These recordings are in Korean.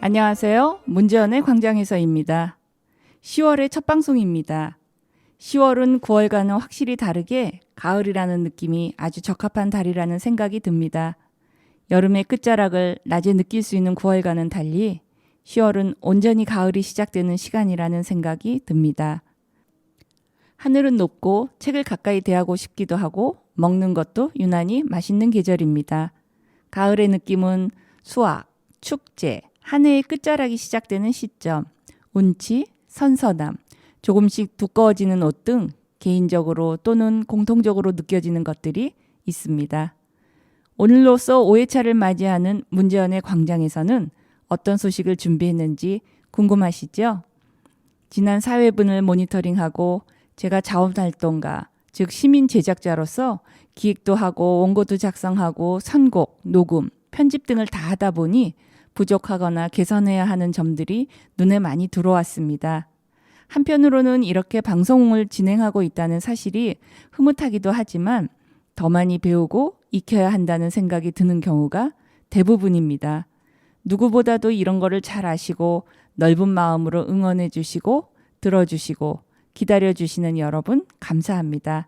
안녕하세요. 문재원의 광장에서입니다. 10월의 첫 방송입니다. 10월은 9월과는 확실히 다르게 가을이라는 느낌이 아주 적합한 달이라는 생각이 듭니다. 여름의 끝자락을 낮에 느낄 수 있는 9월과는 달리 10월은 온전히 가을이 시작되는 시간이라는 생각이 듭니다. 하늘은 높고 책을 가까이 대하고 싶기도 하고 먹는 것도 유난히 맛있는 계절입니다. 가을의 느낌은 수확, 축제, 한 해의 끝자락이 시작되는 시점, 운치, 선선함, 조금씩 두꺼워지는 옷 등 개인적으로 또는 공통적으로 느껴지는 것들이 있습니다. 오늘로써 5회차를 맞이하는 문재원의 광장에서는 어떤 소식을 준비했는지 궁금하시죠? 지난 4회분을 모니터링하고 제가 자원활동가, 즉 시민 제작자로서 기획도 하고 원고도 작성하고 선곡, 녹음, 편집 등을 다 하다 보니 부족하거나 개선해야 하는 점들이 눈에 많이 들어왔습니다. 한편으로는 이렇게 방송을 진행하고 있다는 사실이 흐뭇하기도 하지만 더 많이 배우고 익혀야 한다는 생각이 드는 경우가 대부분입니다. 누구보다도 이런 거를 잘 아시고 넓은 마음으로 응원해 주시고 들어주시고 기다려 주시는 여러분 감사합니다.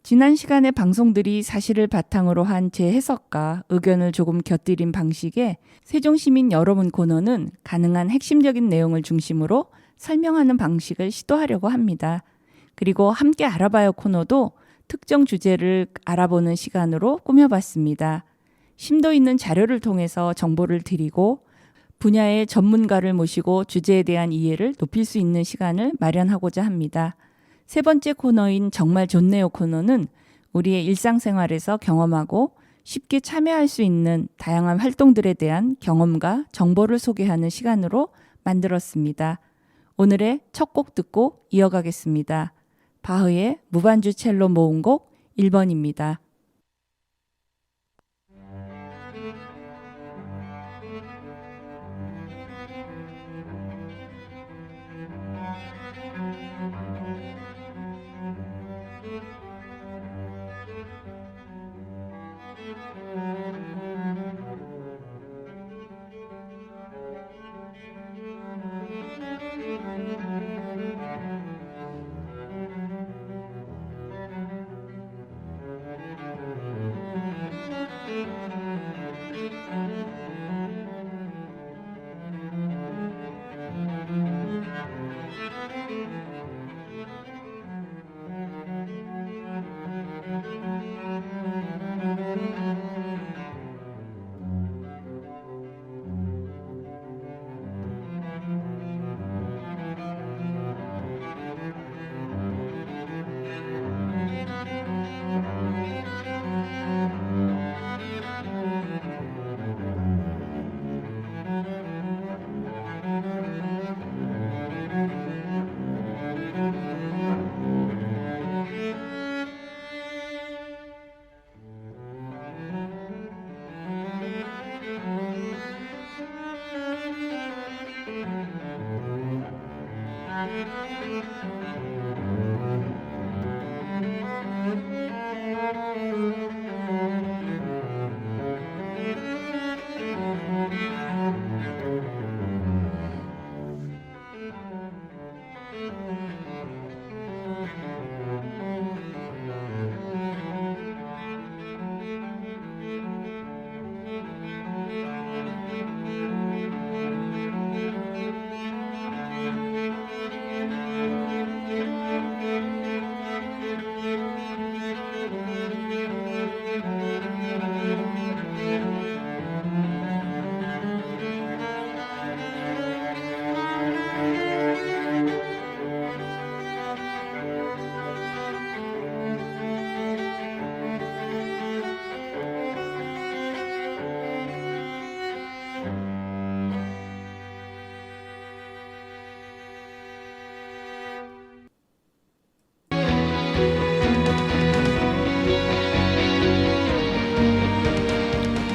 지난 시간의 방송들이 사실을 바탕으로 한 제 해석과 의견을 조금 곁들인 방식의 세종시민 여러분 코너는 가능한 핵심적인 내용을 중심으로 설명하는 방식을 시도하려고 합니다. 그리고 함께 알아봐요 코너도 특정 주제를 알아보는 시간으로 꾸며봤습니다. 심도 있는 자료를 통해서 정보를 드리고 분야의 전문가를 모시고 주제에 대한 이해를 높일 수 있는 시간을 마련하고자 합니다. 세 번째 코너인 정말 좋네요 코너는 우리의 일상생활에서 경험하고 쉽게 참여할 수 있는 다양한 활동들에 대한 경험과 정보를 소개하는 시간으로 만들었습니다. 오늘의 첫 곡 듣고 이어가겠습니다. 바흐의 무반주 첼로 모음곡 1번입니다.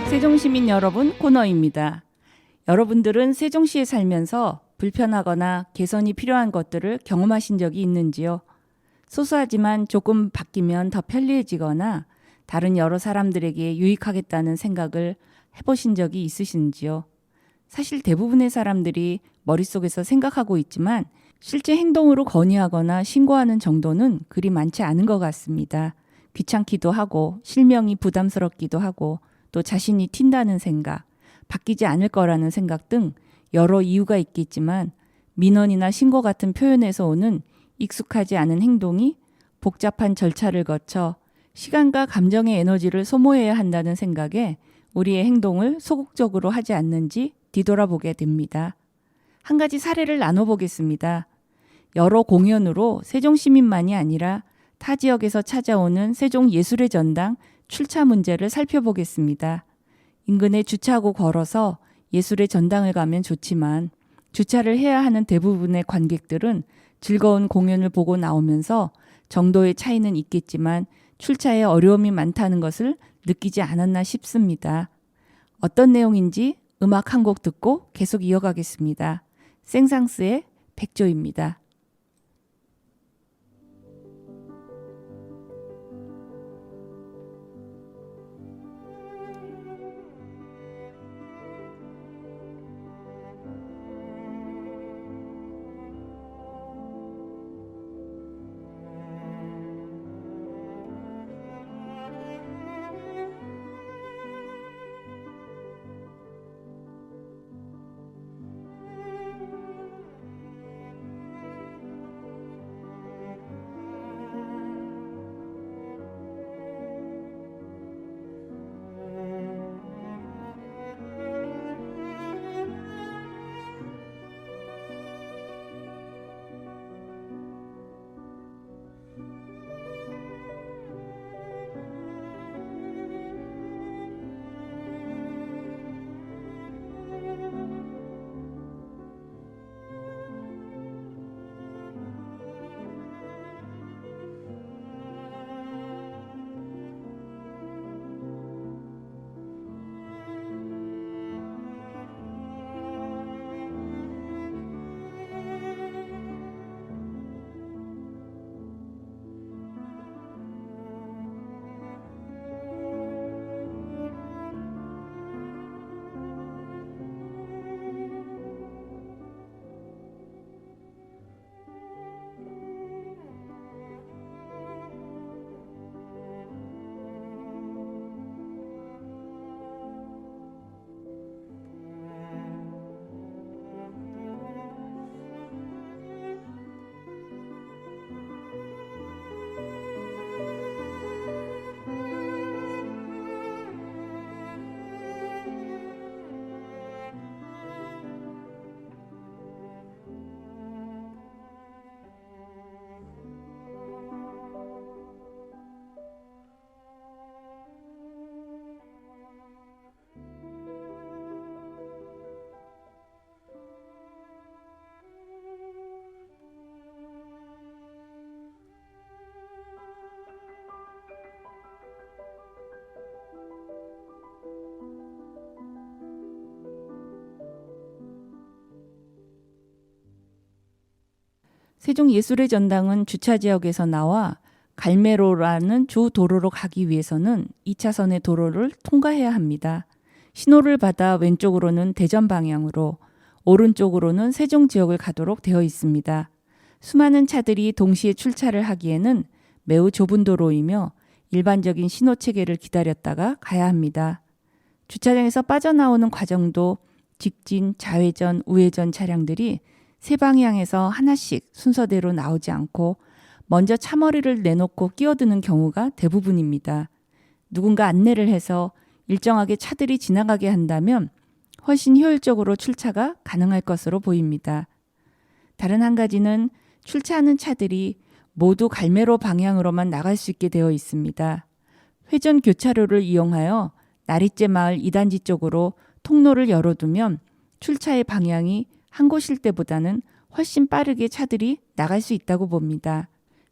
세종시민 여러분 코너입니다. 여러분들은 세종시에 살면서 불편하거나 개선이 필요한 것들을 경험하신 적이 있는지요? 소소하지만 조금 바뀌면 더 편리해지거나 다른 여러 사람들에게 유익하겠다는 생각을 해보신 적이 있으신지요? 사실 대부분의 사람들이 머릿속에서 생각하고 있지만 실제 행동으로 건의하거나 신고하는 정도는 그리 많지 않은 것 같습니다. 귀찮기도 하고 실명이 부담스럽기도 하고 또 자신이 튄다는 생각, 바뀌지 않을 거라는 생각 등 여러 이유가 있겠지만 민원이나 신고 같은 표현에서 오는 익숙하지 않은 행동이 복잡한 절차를 거쳐 시간과 감정의 에너지를 소모해야 한다는 생각에 우리의 행동을 소극적으로 하지 않는지 뒤돌아보게 됩니다. 한 가지 사례를 나눠보겠습니다. 여러 공연으로 세종시민만이 아니라 타 지역에서 찾아오는 세종 예술의 전당 출차 문제를 살펴보겠습니다. 인근에 주차하고 걸어서 예술의 전당을 가면 좋지만 주차를 해야 하는 대부분의 관객들은 즐거운 공연을 보고 나오면서 정도의 차이는 있겠지만 출차에 어려움이 많다는 것을 느끼지 않았나 싶습니다. 어떤 내용인지 음악 한 곡 듣고 계속 이어가겠습니다. 생상스의 백조입니다. 세종예술의 전당은 주차지역에서 나와 갈매로라는 주 도로로 가기 위해서는 2차선의 도로를 통과해야 합니다. 신호를 받아 왼쪽으로는 대전 방향으로, 오른쪽으로는 세종 지역을 가도록 되어 있습니다. 수많은 차들이 동시에 출차를 하기에는 매우 좁은 도로이며 일반적인 신호체계를 기다렸다가 가야 합니다. 주차장에서 빠져나오는 과정도 직진, 좌회전, 우회전 차량들이 세 방향에서 하나씩 순서대로 나오지 않고 먼저 차머리를 내놓고 끼어드는 경우가 대부분입니다. 누군가 안내를 해서 일정하게 차들이 지나가게 한다면 훨씬 효율적으로 출차가 가능할 것으로 보입니다. 다른 한 가지는 출차하는 차들이 모두 갈매로 방향으로만 나갈 수 있게 되어 있습니다. 회전 교차로를 이용하여 나리째 마을 2단지 쪽으로 통로를 열어두면 출차의 방향이 한 곳일 때보다는 훨씬 빠르게 차들이 나갈 수 있다고 봅니다.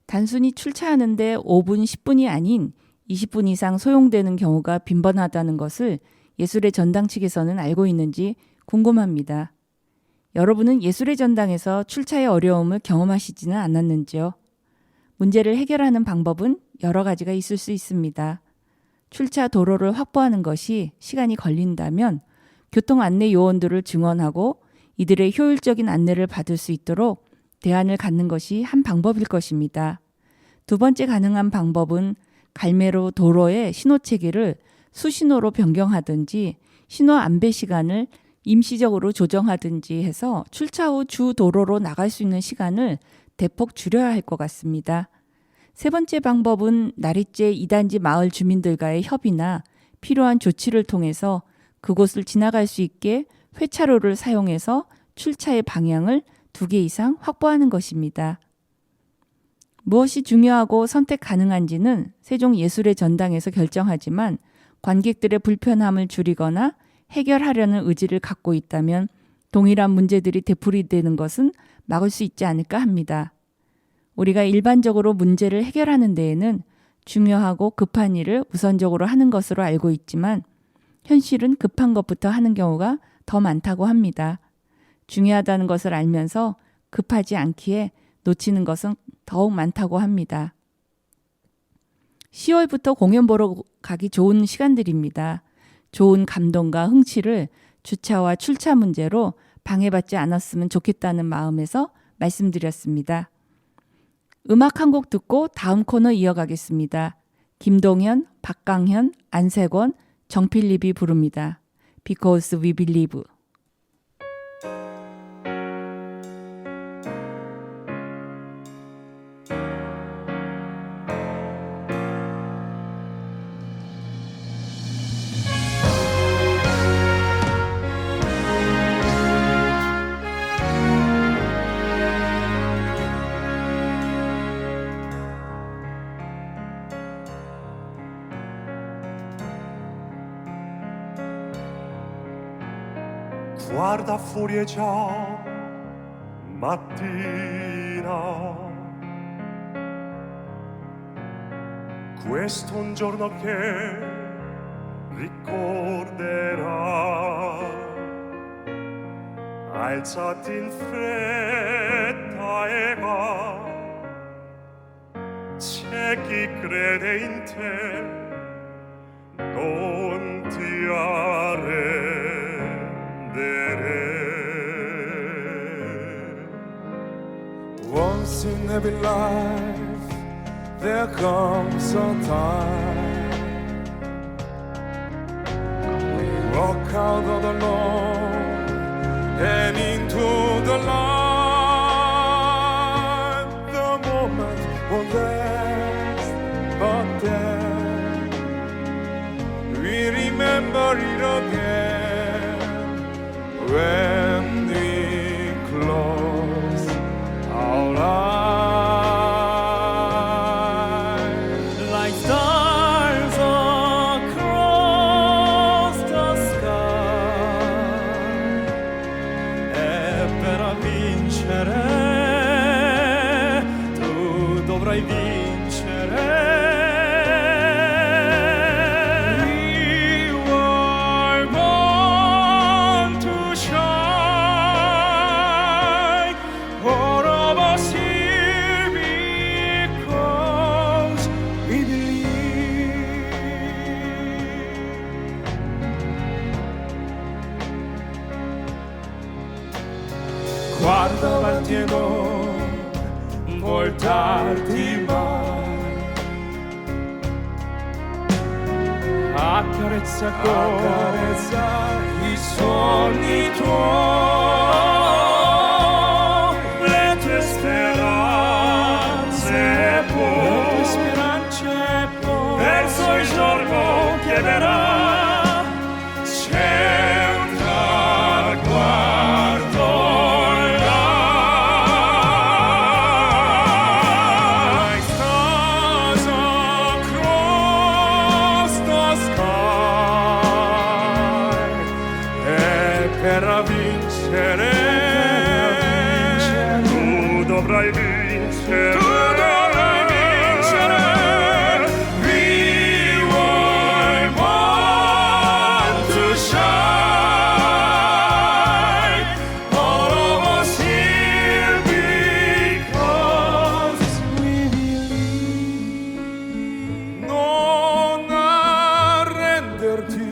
단순히 출차하는데 5분, 10분이 아닌 20분 이상 소요되는 경우가 빈번하다는 것을 예술의 전당 측에서는 알고 있는지 궁금합니다. 여러분은 예술의 전당에서 출차의 어려움을 경험하시지는 않았는지요? 문제를 해결하는 방법은 여러 가지가 있을 수 있습니다. 출차 도로를 확보하는 것이 시간이 걸린다면 교통 안내 요원들을 증언하고 이들의 효율적인 안내를 받을 수 있도록 대안을 갖는 것이 한 방법일 것입니다. 두 번째 가능한 방법은 갈매로 도로의 신호체계를 수신호로 변경하든지 신호 안배 시간을 임시적으로 조정하든지 해서 출차 후 주 도로로 나갈 수 있는 시간을 대폭 줄여야 할 것 같습니다. 세 번째 방법은 나리째 2단지 마을 주민들과의 협의나 필요한 조치를 통해서 그곳을 지나갈 수 있게 회차로를 사용해서 출차의 방향을 2개 이상 확보하는 것입니다. 무엇이 중요하고 선택 가능한지는 세종예술의 전당에서 결정하지만 관객들의 불편함을 줄이거나 해결하려는 의지를 갖고 있다면 동일한 문제들이 되풀이되는 것은 막을 수 있지 않을까 합니다. 우리가 일반적으로 문제를 해결하는 데에는 중요하고 급한 일을 우선적으로 하는 것으로 알고 있지만 현실은 급한 것부터 하는 경우가 더 많다고 합니다. 중요하다는 것을 알면서 급하지 않기에 놓치는 것은 더욱 많다고 합니다. 10월부터 공연 보러 가기 좋은 시간들입니다. 좋은 감동과 흥취를 주차와 출차 문제로 방해받지 않았으면 좋겠다는 마음에서 말씀드렸습니다. 음악 한 곡 듣고 다음 코너 이어가겠습니다. 김동현, 박강현, 안세권, 정필립이 부릅니다. Because we believe. Guarda fuori è già mattina, questo un giorno che ricorderà. Alzati in fretta e va, c'è chi crede in te, non ti arrendere. Once in every life there comes a time we walk out on the lawn and into the light. The moment won't last, but then we remember it again when we close our eyes. Like stars across the sky, e per vincere tu dovrai vincere. We were born to shine, all of us here because we believe. Guarda avanti e non voltarti mai, accarezza i sogni tuoi, Le tue speranze e poi verso il giorno chiederà. C'è un traguardo là. like stars across the sky, e per vincere Tu dovrai vincere. tu dovrai vincere. We were born to shine, all of us here because we believe. Non arrenderti,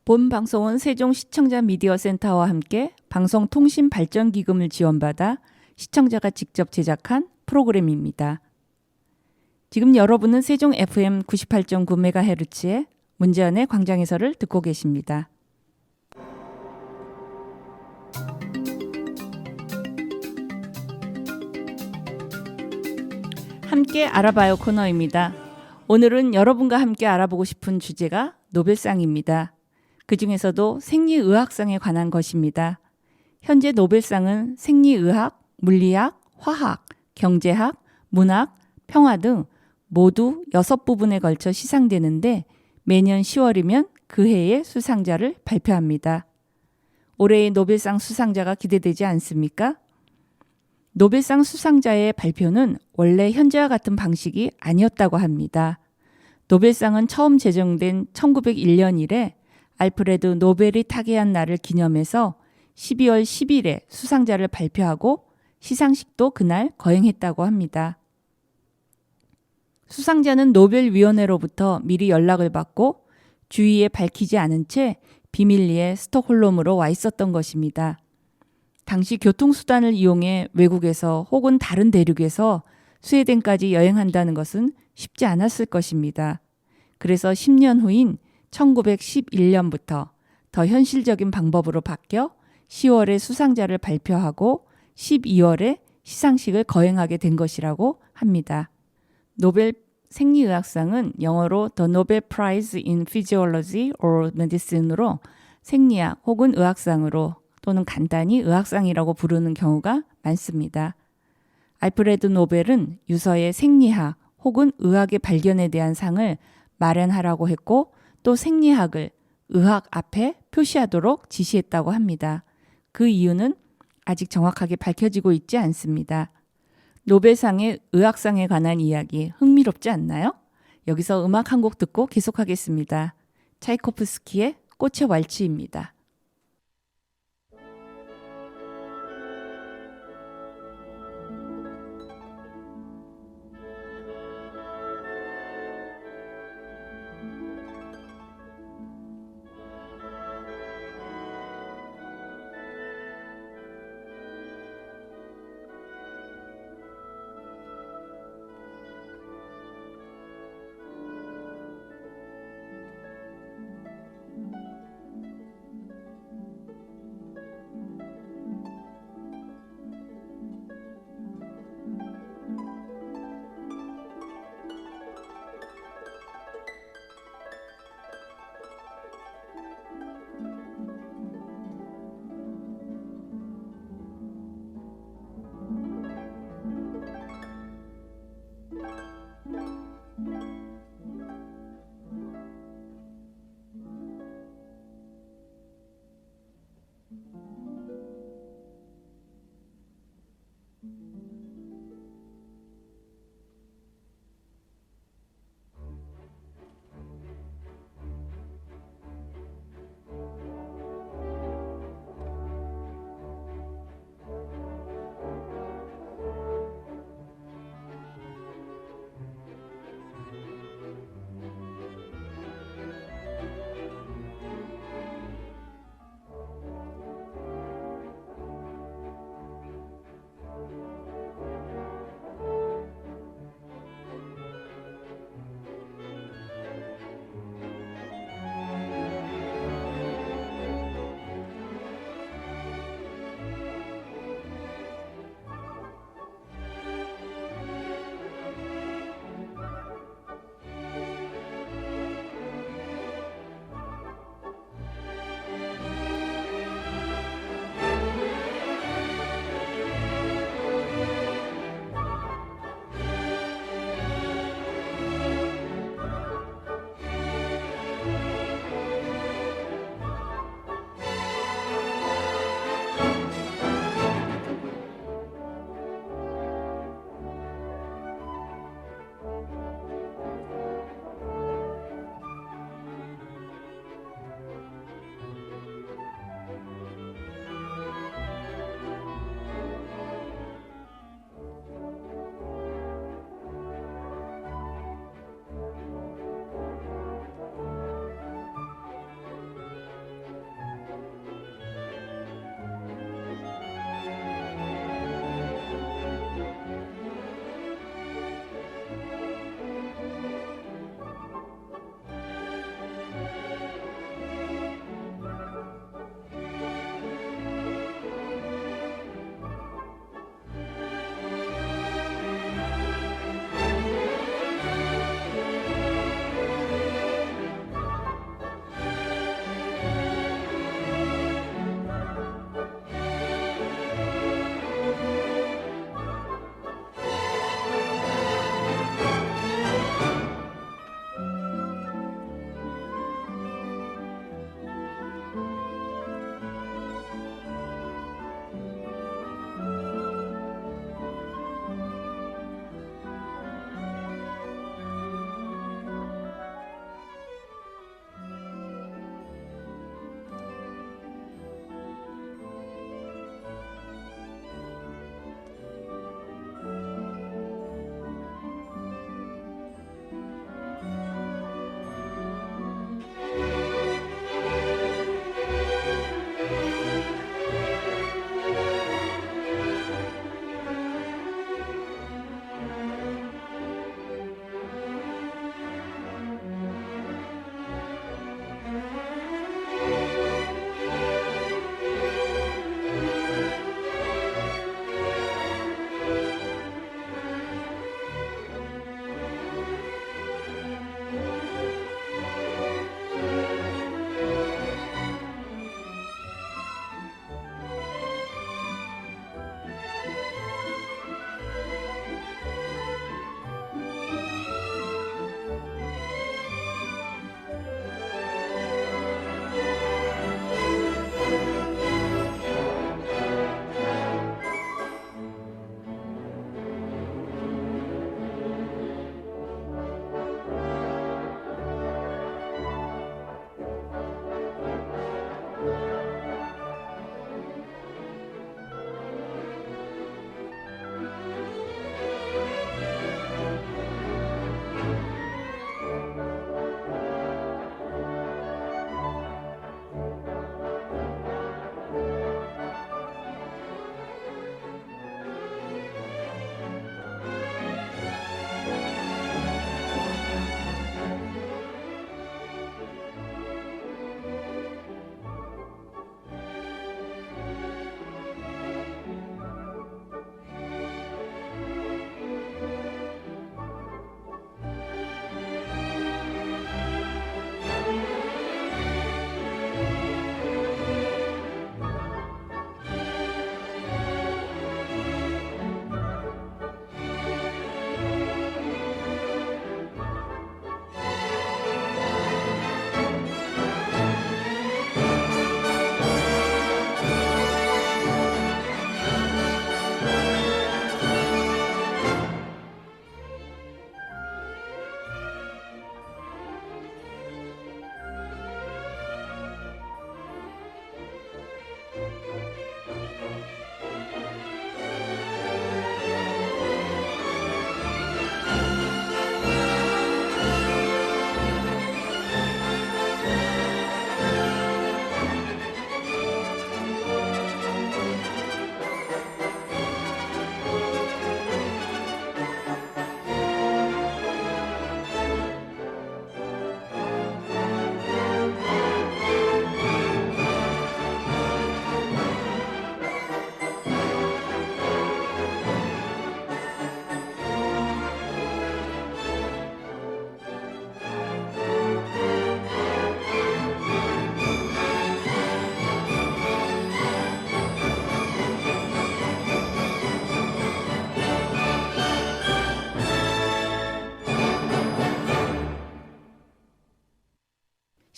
본 방송은 세종 시청자 미디어 센터와 함께 방송통신발전기금을 지원받아 시청자가 직접 제작한 프로그램입니다. 지금 여러분은 세종 FM 98.9MHz의 문재연의 광장에서를 듣고 계십니다. 함께 알아봐요 코너입니다. 오늘은 여러분과 함께 알아보고 싶은 주제가 노벨상입니다. 그 중에서도 생리의학상에 관한 것입니다. 현재 노벨상은 생리의학, 물리학, 화학, 경제학, 문학, 평화 등 모두 6부분에 걸쳐 시상되는데 매년 10월이면 그 해의 수상자를 발표합니다. 올해의 노벨상 수상자가 기대되지 않습니까? 노벨상 수상자의 발표는 원래 현재와 같은 방식이 아니었다고 합니다. 노벨상은 처음 제정된 1901년 이래 알프레드 노벨이 타계한 날을 기념해서 12월 10일에 수상자를 발표하고 시상식도 그날 거행했다고 합니다. 수상자는 노벨위원회로부터 미리 연락을 받고 주위에 밝히지 않은 채 비밀리에 스톡홀름으로 와 있었던 것입니다. 당시 교통수단을 이용해 외국에서 혹은 다른 대륙에서 스웨덴까지 여행한다는 것은 쉽지 않았을 것입니다. 그래서 10년 후인 1911년부터 더 현실적인 방법으로 바뀌어 10월에 수상자를 발표하고 12월에 시상식을 거행하게 된 것이라고 합니다. 노벨 생리의학상은 영어로 The Nobel Prize in Physiology or Medicine으로 생리학 혹은 의학상으로 또는 간단히 의학상이라고 부르는 경우가 많습니다. 알프레드 노벨은 유서의 생리학 혹은 의학의 발견에 대한 상을 마련하라고 했고 또 생리학을 의학 앞에 표시하도록 지시했다고 합니다. 그 이유는 아직 정확하게 밝혀지고 있지 않습니다. 노벨상의 의학상에 관한 이야기 흥미롭지 않나요? 여기서 음악 한 곡 듣고 계속하겠습니다. 차이코프스키의 꽃의 왈츠입니다.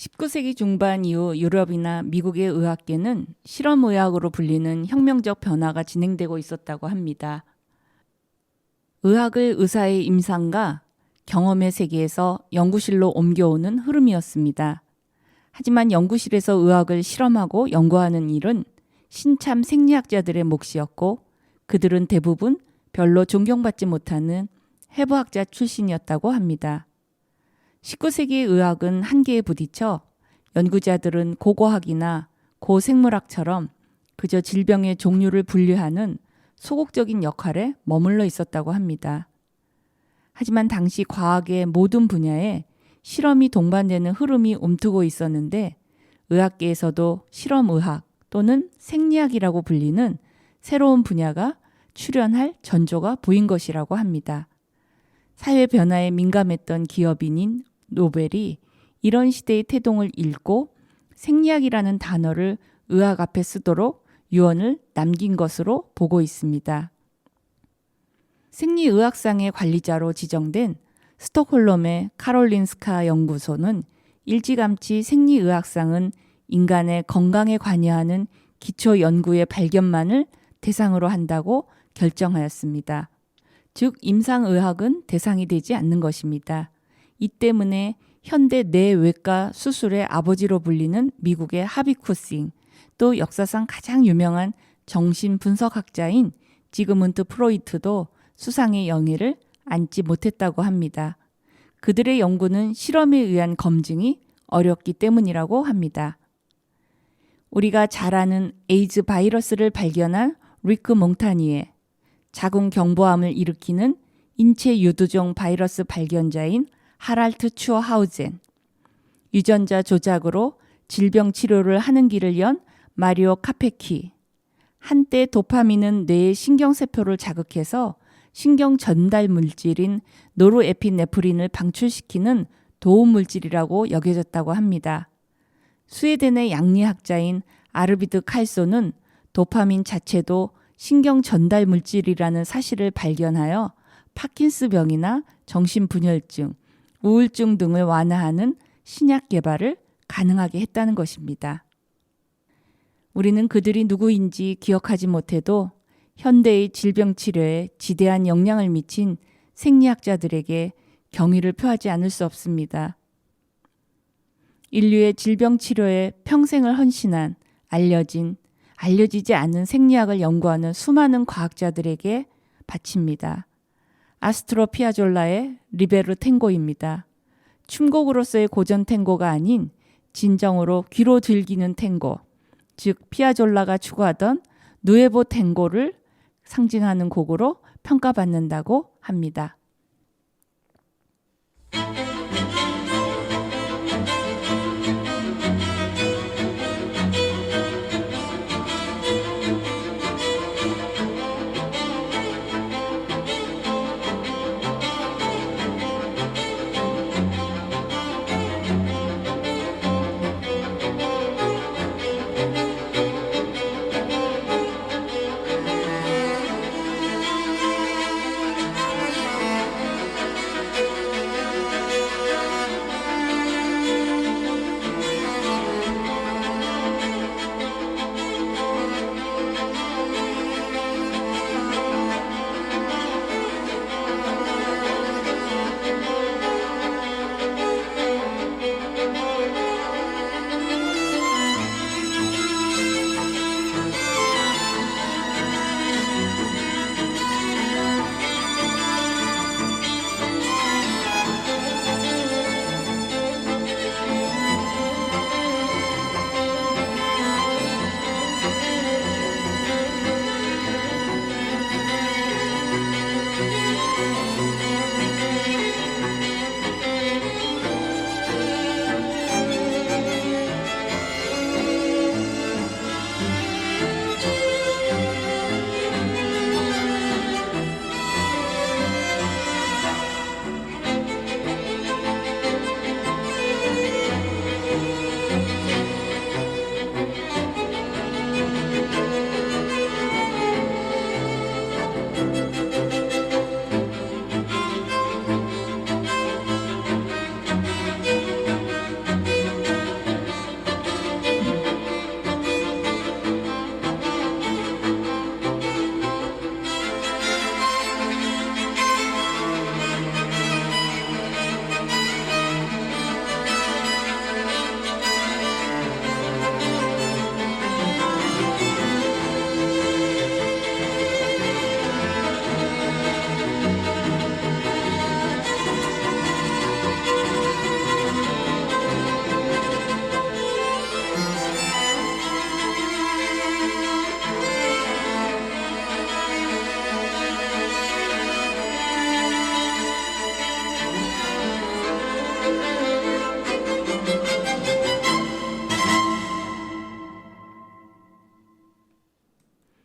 19세기 중반 이후 유럽이나 미국의 의학계는 실험의학으로 불리는 혁명적 변화가 진행되고 있었다고 합니다. 의학을 의사의 임상과 경험의 세계에서 연구실로 옮겨오는 흐름이었습니다. 하지만 연구실에서 의학을 실험하고 연구하는 일은 신참 생리학자들의 몫이었고 그들은 대부분 별로 존경받지 못하는 해부학자 출신이었다고 합니다. 19세기의 의학은 한계에 부딪혀 연구자들은 고고학이나 고생물학처럼 그저 질병의 종류를 분류하는 소극적인 역할에 머물러 있었다고 합니다. 하지만 당시 과학의 모든 분야에 실험이 동반되는 흐름이 움트고 있었는데 의학계에서도 실험의학 또는 생리학이라고 불리는 새로운 분야가 출현할 전조가 보인 것이라고 합니다. 사회 변화에 민감했던 기업인인 노벨이 이런 시대의 태동을 읽고 생리학이라는 단어를 의학 앞에 쓰도록 유언을 남긴 것으로 보고 있습니다. 생리의학상의 관리자로 지정된 스톡홀름의 카롤린스카 연구소는 일찌감치 생리의학상은 인간의 건강에 관여하는 기초 연구의 발견만을 대상으로 한다고 결정하였습니다. 즉 임상의학은 대상이 되지 않는 것입니다. 이 때문에 현대 뇌외과 수술의 아버지로 불리는 미국의 하비쿠싱, 또 역사상 가장 유명한 정신분석학자인 지그문트 프로이트도 수상의 영예를 안지 못했다고 합니다. 그들의 연구는 실험에 의한 검증이 어렵기 때문이라고 합니다. 우리가 잘 아는 에이즈 바이러스를 발견한 리크 몽타니에, 자궁경부암을 일으키는 인체 유두종 바이러스 발견자인 하랄트 추어하우젠, 유전자 조작으로 질병 치료를 하는 길을 연 마리오 카페키, 한때 도파민은 뇌의 신경세포를 자극해서 신경 전달 물질인 노르에피네프린을 방출시키는 도움 물질이라고 여겨졌다고 합니다. 스웨덴의 양리학자인 아르비드 칼소는 도파민 자체도 신경 전달 물질이라는 사실을 발견하여 파킨스병이나 정신분열증, 우울증 등을 완화하는 신약 개발을 가능하게 했다는 것입니다. 우리는 그들이 누구인지 기억하지 못해도 현대의 질병 치료에 지대한 영향을 미친 생리학자들에게 경의를 표하지 않을 수 없습니다. 인류의 질병 치료에 평생을 헌신한 알려지지 않은 생리학을 연구하는 수많은 과학자들에게 바칩니다. 아스트로 피아졸라의 리베르 탱고입니다. 춤곡으로서의 고전 탱고가 아닌 진정으로 귀로 즐기는 탱고, 즉 피아졸라가 추구하던 누에보 탱고를 상징하는 곡으로 평가받는다고 합니다.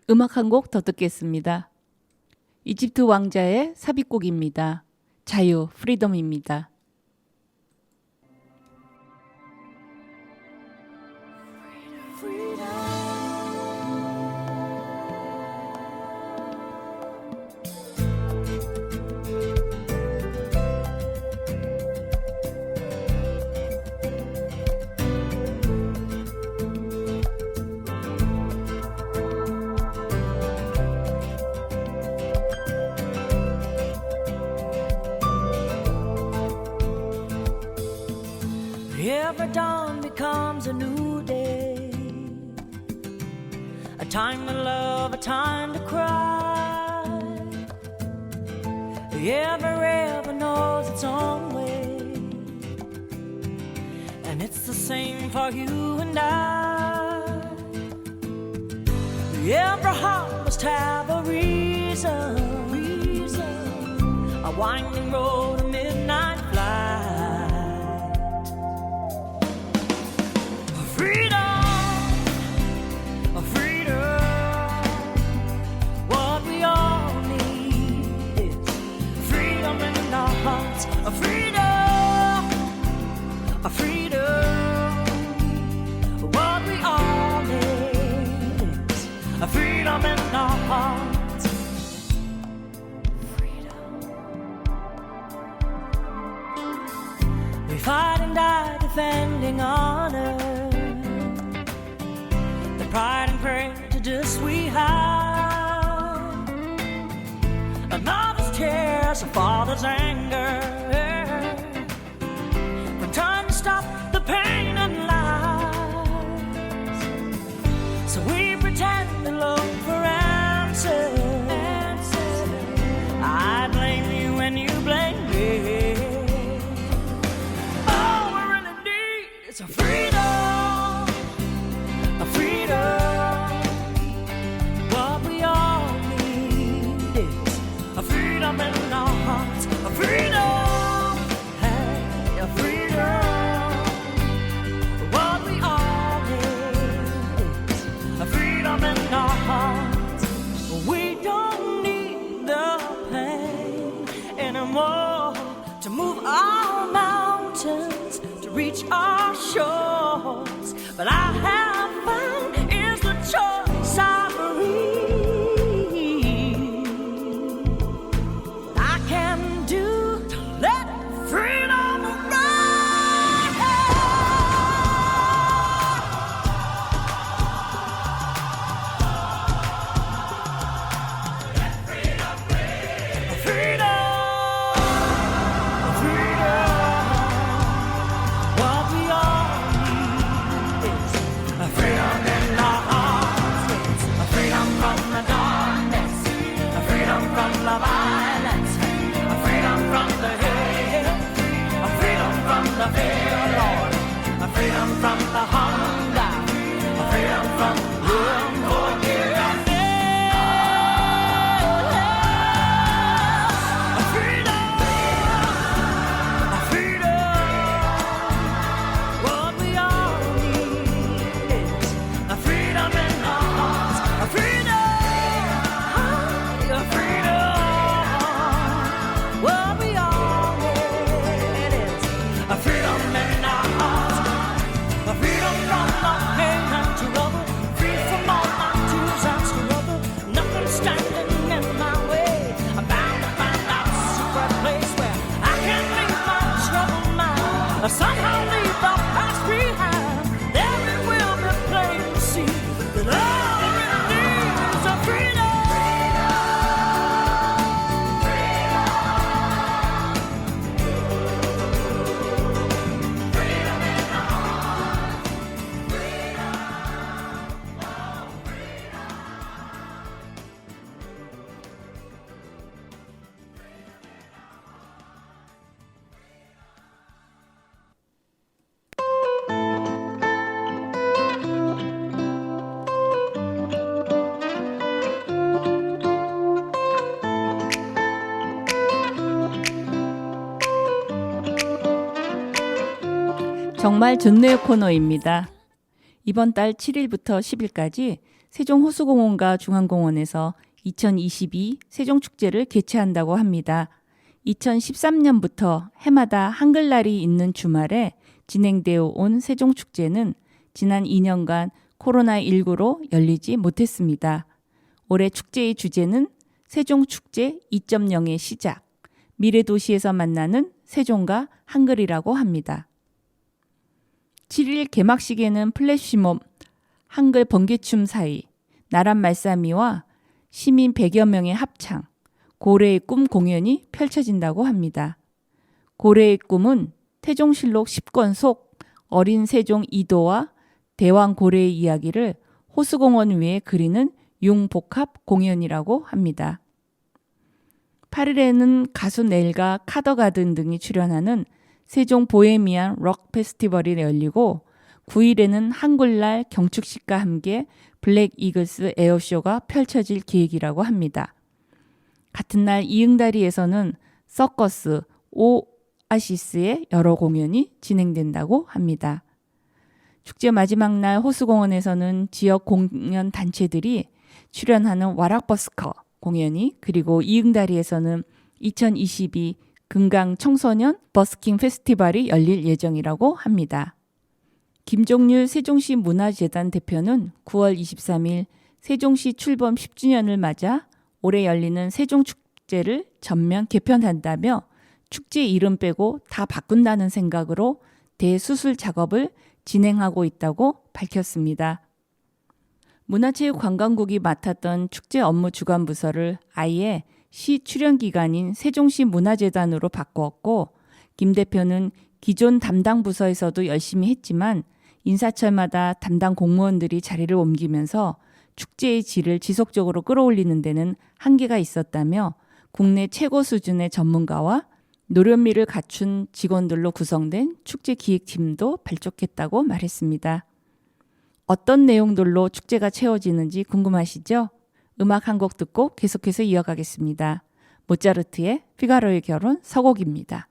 음악 한 곡 더 듣겠습니다. 이집트 왕자의 삽입곡입니다. 자유, 프리덤입니다. Every dawn becomes a new day, a time to love, a time to cry. Every river knows its own way, and it's the same for you and I. Every heart must have a reason, a winding road, a midnight flight. A freedom, a freedom. What we all need is a freedom in our hearts. Freedom. We fight and die defending honor, the pride and prejudice we hide, a mother's tears, a father's anger, trying to stop the pain and lies. So we pretend to look for answers. I blame you and you blame me. All we really need is a freedom, a freedom. What we all need is a freedom in our hearts, a freedom. To move our mountains, to reach our shores, but I have found is the choice I believe. What I can do to let freedom rise. Freedom, freedom. Freedom from the hunger, freedom from unforgiveness. Freedom, freedom. What we all need is a freedom in our hearts, a freedom, a freedom. What we all need is a freedom in our hearts. Freedom from the pain and trouble, free from all my tears and struggle. Nothing standing in my way. I'm bound to find out a secret place where I can leave my troubled mind. Somehow leave the past behind. Then it will be plain to see that all I really need is a freedom. 정말 좋네요 코너입니다. 이번 달 7일부터 10일까지 세종호수공원과 중앙공원에서 2022 세종축제를 개최한다고 합니다. 2013년부터 해마다 한글날이 있는 주말에 진행되어 온 세종축제는 지난 2년간 코로나19로 열리지 못했습니다. 올해 축제의 주제는 세종축제 2.0의 시작, 미래도시에서 만나는 세종과 한글이라고 합니다. 7일 개막식에는 플래시몹, 한글 번개춤 사이, 나란 말싸미와 시민 100여 명의 합창, 고래의 꿈 공연이 펼쳐진다고 합니다. 고래의 꿈은 태종실록 10권 속 어린 세종 이도와 대왕 고래의 이야기를 호수공원 위에 그리는 융복합 공연이라고 합니다. 8일에는 가수 넬과 카더가든 등이 출연하는 세종 보헤미안 록 페스티벌이 열리고 9일에는 한글날 경축식과 함께 블랙 이글스 에어쇼가 펼쳐질 계획이라고 합니다. 같은 날 이응다리에서는 서커스 오아시스의 여러 공연이 진행된다고 합니다. 축제 마지막 날 호수공원에서는 지역 공연 단체들이 출연하는 와락버스커 공연이, 그리고 이응다리에서는 2022 금강 청소년 버스킹 페스티벌이 열릴 예정이라고 합니다. 김종률 세종시 문화재단 대표는 9월 23일 세종시 출범 10주년을 맞아 올해 열리는 세종축제를 전면 개편한다며 축제 이름 빼고 다 바꾼다는 생각으로 대수술 작업을 진행하고 있다고 밝혔습니다. 문화체육관광국이 맡았던 축제 업무 주관 부서를 아예 시 출연 기관인 세종시 문화재단으로 바꾸었고, 김 대표는 기존 담당 부서에서도 열심히 했지만 인사철마다 담당 공무원들이 자리를 옮기면서 축제의 질을 지속적으로 끌어올리는 데는 한계가 있었다며 국내 최고 수준의 전문가와 노련미를 갖춘 직원들로 구성된 축제 기획팀도 발족했다고 말했습니다. 어떤 내용들로 축제가 채워지는지 궁금하시죠? 음악 한 곡 듣고 계속해서 이어가겠습니다. 모차르트의 피가로의 결혼 서곡입니다.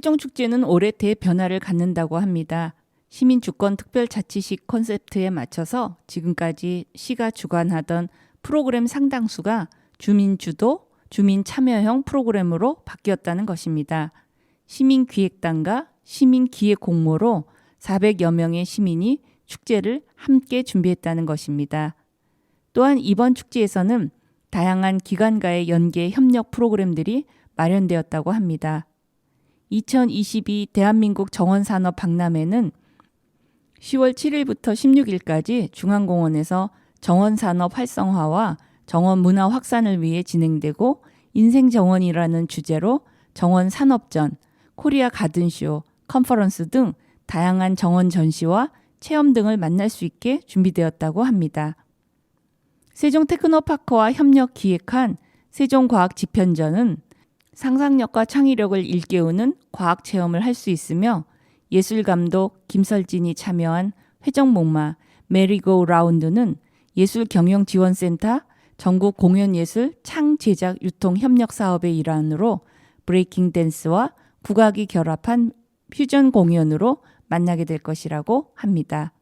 세종축제는 올해 대변화를 갖는다고 합니다. 시민주권특별자치식 콘셉트에 맞춰서 지금까지 시가 주관하던 프로그램 상당수가 주민주도, 주민참여형 프로그램으로 바뀌었다는 것입니다. 시민기획단과 시민기획공모로 400여 명의 시민이 축제를 함께 준비했다는 것입니다. 또한 이번 축제에서는 다양한 기관과의 연계 협력 프로그램들이 마련되었다고 합니다. 2022 대한민국 정원산업 박람회는 10월 7일부터 16일까지 중앙공원에서 정원산업 활성화와 정원 문화 확산을 위해 진행되고 인생정원이라는 주제로 정원산업전, 코리아 가든쇼, 컨퍼런스 등 다양한 정원 전시와 체험 등을 만날 수 있게 준비되었다고 합니다. 세종테크노파크와 협력 기획한 세종과학집현전은 상상력과 창의력을 일깨우는 과학체험을 할 수 있으며 예술감독 김설진이 참여한 회전목마 메리고 라운드는 예술경영지원센터 전국 공연예술 창제작 유통 협력 사업의 일환으로 브레이킹 댄스와 국악이 결합한 퓨전 공연으로 만나게 될 것이라고 합니다.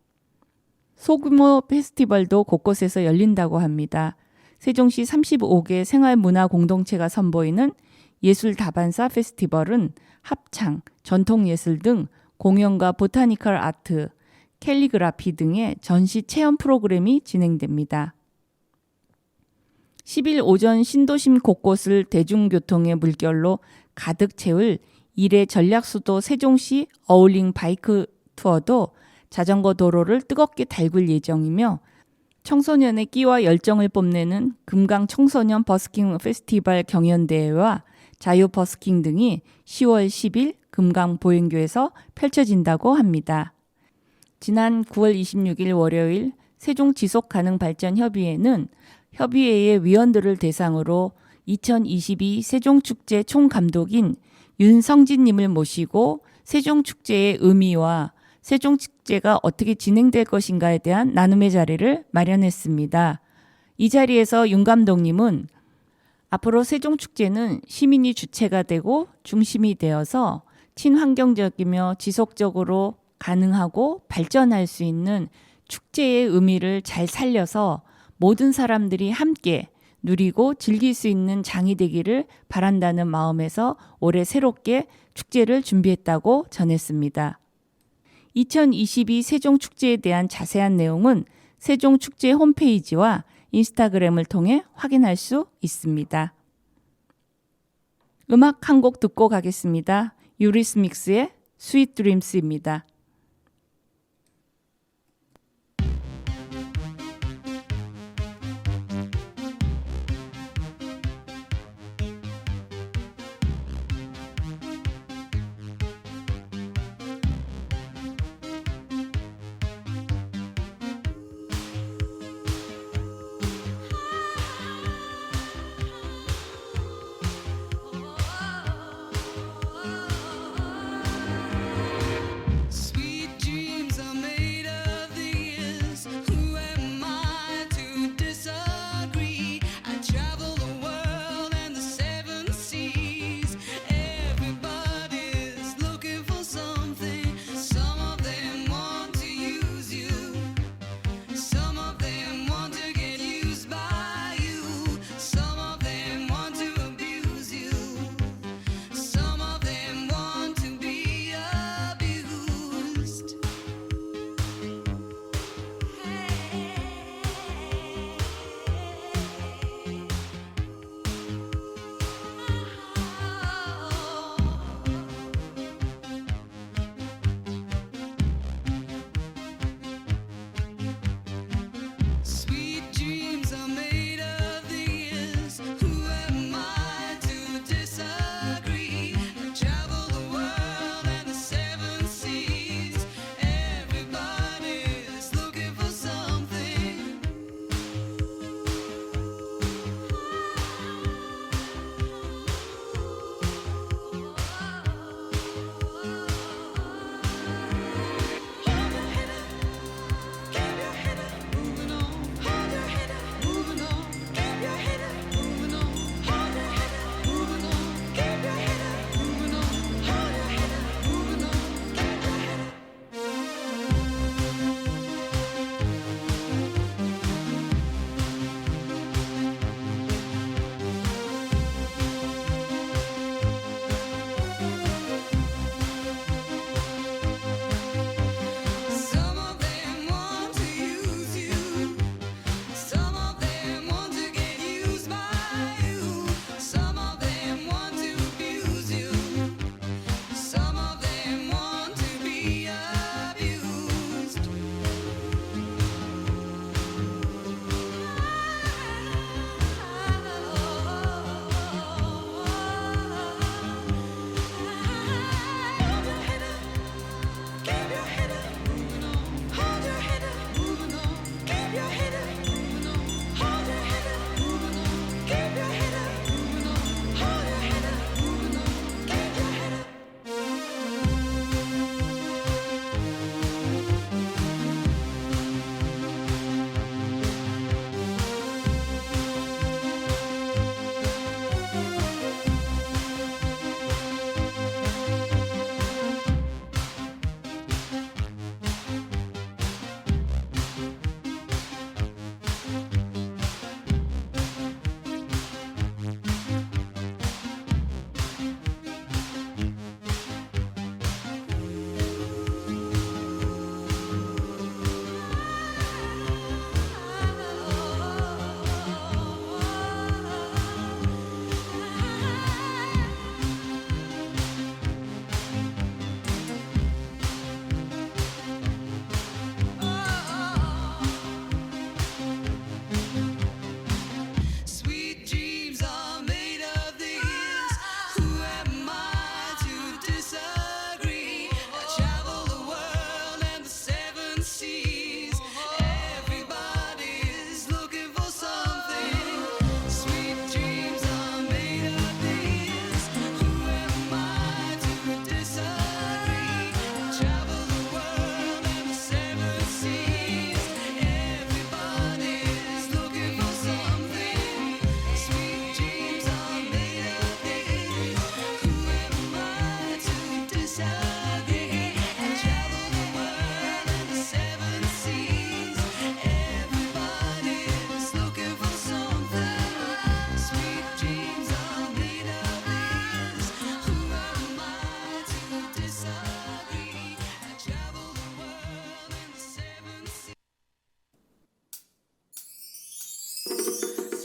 소규모 페스티벌도 곳곳에서 열린다고 합니다. 세종시 35개 생활문화 공동체가 선보이는 예술 다반사 페스티벌은 합창, 전통예술 등 공연과 보타니컬 아트, 캘리그라피 등의 전시 체험 프로그램이 진행됩니다. 10일 오전 신도심 곳곳을 대중교통의 물결로 가득 채울 1회 전략수도 세종시 어울링 바이크 투어도 자전거 도로를 뜨겁게 달굴 예정이며 청소년의 끼와 열정을 뽐내는 금강 청소년 버스킹 페스티벌 경연대회와 자유 버스킹 등이 10월 10일 금강 보행교에서 펼쳐진다고 합니다. 지난 9월 26일 월요일 세종지속가능발전협의회는 협의회의 위원들을 대상으로 2022 세종축제 총감독인 윤성진님을 모시고 세종축제의 의미와 세종축제가 어떻게 진행될 것인가에 대한 나눔의 자리를 마련했습니다. 이 자리에서 윤 감독님은 앞으로 세종축제는 시민이 주체가 되고 중심이 되어서 친환경적이며 지속적으로 가능하고 발전할 수 있는 축제의 의미를 잘 살려서 모든 사람들이 함께 누리고 즐길 수 있는 장이 되기를 바란다는 마음에서 올해 새롭게 축제를 준비했다고 전했습니다. 2022 세종축제에 대한 자세한 내용은 세종축제 홈페이지와 인스타그램을 통해 확인할 수 있습니다. 음악 한 곡 듣고 가겠습니다. 유리스믹스의 스윗 드림스입니다. Sweet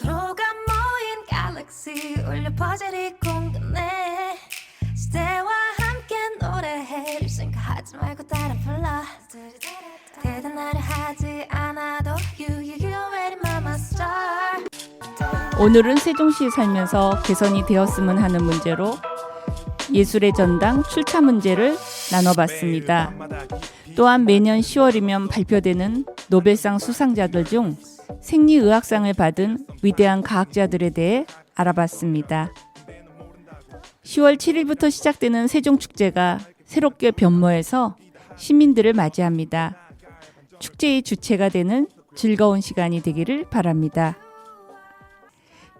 서로가 모인 갤럭시 울려 퍼즐이 공감해 시대와 함께 노래해 생각하지 말고 따라 불러 대단하려 하지 않아도 you already my star. 오늘은 세종시에 살면서 개선이 되었으면 하는 문제로 예술의 전당 출처 문제를 나눠봤습니다. 또한 매년 10월이면 발표되는 노벨상 수상자들 중 생리의학상을 받은 위대한 과학자들에 대해 알아봤습니다. 10월 7일부터 시작되는 세종축제가 새롭게 변모해서 시민들을 맞이합니다. 축제의 주체가 되는 즐거운 시간이 되기를 바랍니다.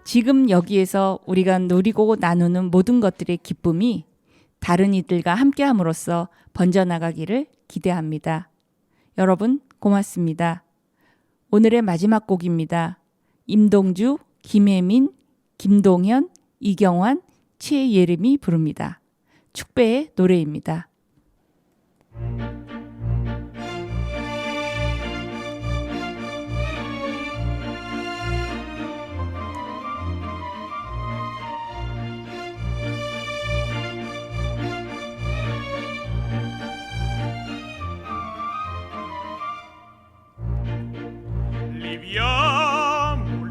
지금 여기에서 우리가 누리고 나누는 모든 것들의 기쁨이 다른 이들과 함께함으로써 번져나가기를 기대합니다. 여러분 고맙습니다. 오늘의 마지막 곡입니다. 임동주, 김혜민, 김동현, 이경환, 최예림이 부릅니다. 축배의 노래입니다.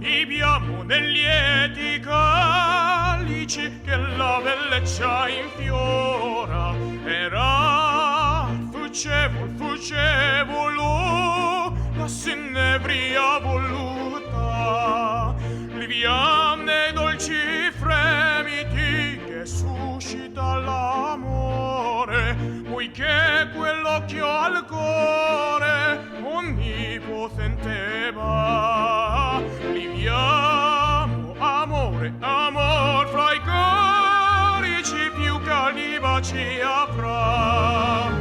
Liviamo nel lieti calici che la bellezza infiora era fuggevolo la sinebria voluta liviam nei dolci fremiti che suscita l'amore poiché quell'occhio al cuore onnipotente va liviamo amor fra i corici più caldi baci avrà.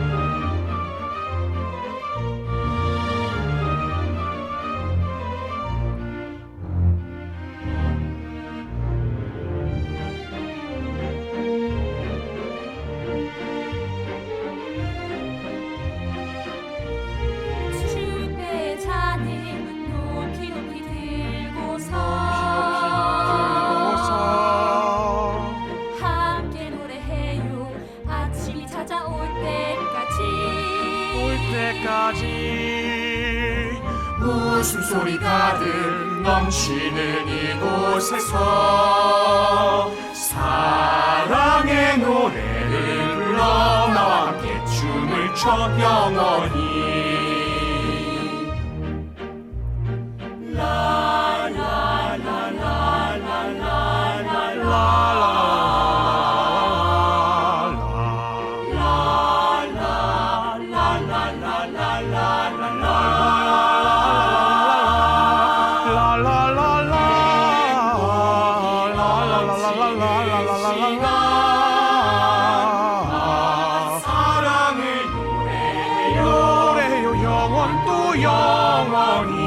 축배의 잔을 높이 높이 들고서 함께 노래해요 아침이 찾아올 때까지 웃음소리 가득 넘치는 이곳에서 사랑의 노래를 불러 나와 함께 춤을 춰 영원히 사랑의 노래요 영원 또 영원히